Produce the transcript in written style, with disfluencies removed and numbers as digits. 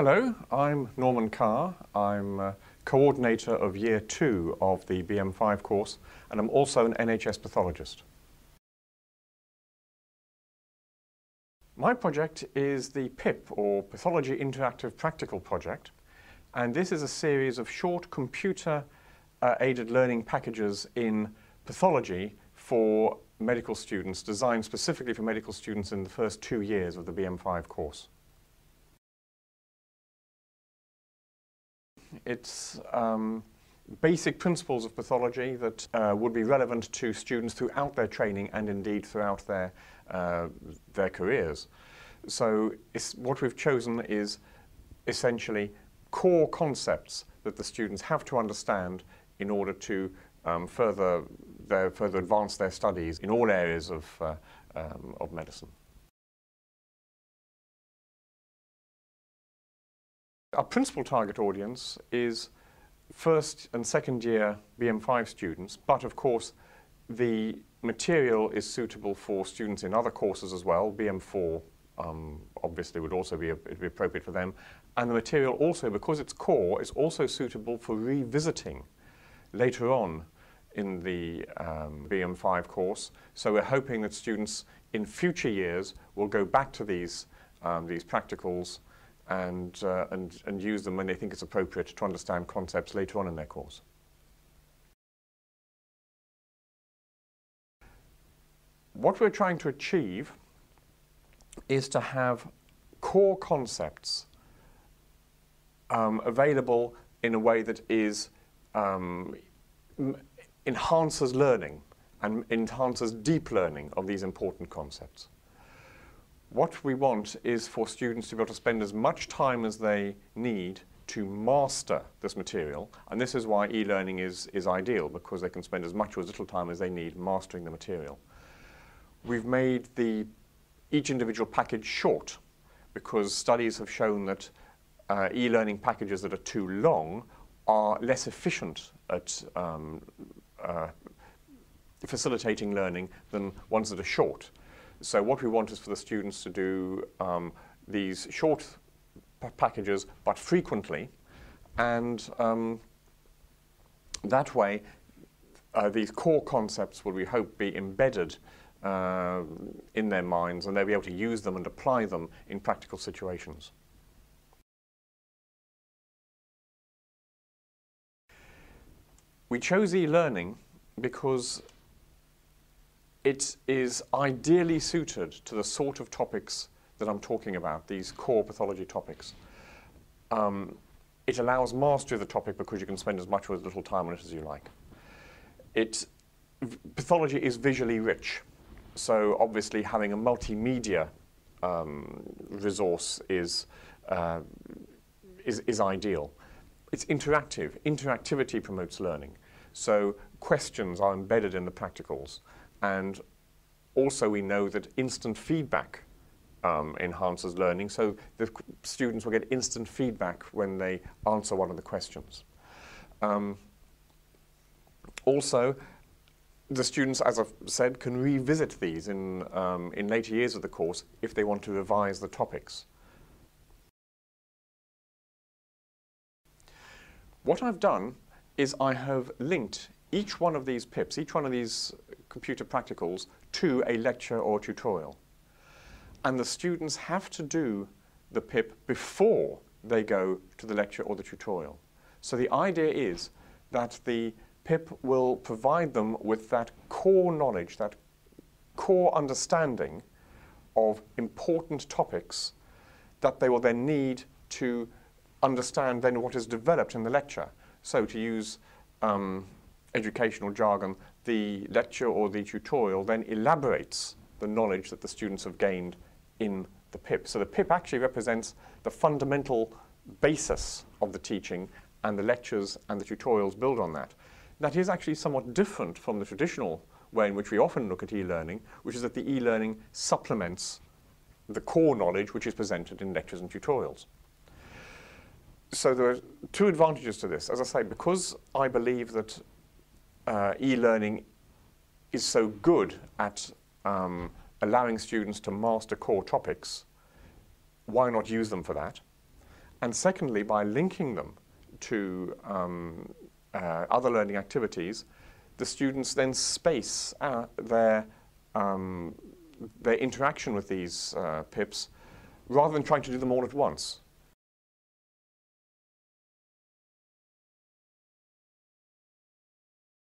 Hello, I'm Norman Carr. I'm coordinator of Year 2 of the BM5 course, and I'm also an NHS pathologist. My project is the PIP, or Pathology Interactive Practical project, and this is a series of short computer-aided learning packages in pathology for medical students, designed specifically for medical students in the first 2 years of the BM5 course. It's basic principles of pathology that would be relevant to students throughout their training and indeed throughout their careers. So what we've chosen is essentially core concepts that the students have to understand in order to further advance their studies in all areas of medicine. Our principal target audience is first and second year BM5 students, but of course the material is suitable for students in other courses as well. BM4 obviously would also be appropriate for them, and the material also, because it's core, is also suitable for revisiting later on in the BM5 course. So we're hoping that students in future years will go back to these practicals and use them when they think it's appropriate to understand concepts later on in their course. What we're trying to achieve is to have core concepts available in a way that is enhances learning and enhances deep learning of these important concepts. What we want is for students to be able to spend as much time as they need to master this material, and this is why e-learning is ideal, because they can spend as much or as little time as they need mastering the material. We've made each individual package short, because studies have shown that e-learning packages that are too long are less efficient at facilitating learning than ones that are short. So what we want is for the students to do these short packages, but frequently, and that way these core concepts will, we hope, be embedded in their minds, and they'll be able to use them and apply them in practical situations. We chose e-learning because it is ideally suited to the sort of topics that I'm talking about, these core pathology topics. It allows mastery of the topic because you can spend as much or as little time on it as you like. Pathology is visually rich, so obviously having a multimedia resource is ideal. It's interactive. Interactivity promotes learning. So questions are embedded in the practicals. And also we know that instant feedback enhances learning, so the students will get instant feedback when they answer one of the questions. Also, the students, as I've said, can revisit these in later years of the course if they want to revise the topics. What I've done is I have linked each one of these PIPs, each one of these computer practicals, to a lecture or tutorial. And the students have to do the PIP before they go to the lecture or the tutorial. So the idea is that the PIP will provide them with that core knowledge, that core understanding of important topics that they will then need to understand then what is developed in the lecture. So to use educational jargon, the lecture or the tutorial then elaborates the knowledge that the students have gained in the PIP. So the PIP actually represents the fundamental basis of the teaching, and the lectures and the tutorials build on that. That is actually somewhat different from the traditional way in which we often look at e-learning, which is that the e-learning supplements the core knowledge which is presented in lectures and tutorials. So there are two advantages to this. As I say, because I believe that e-learning is so good at allowing students to master core topics, why not use them for that? And secondly, by linking them to other learning activities, the students then space their interaction with these PIPs rather than trying to do them all at once.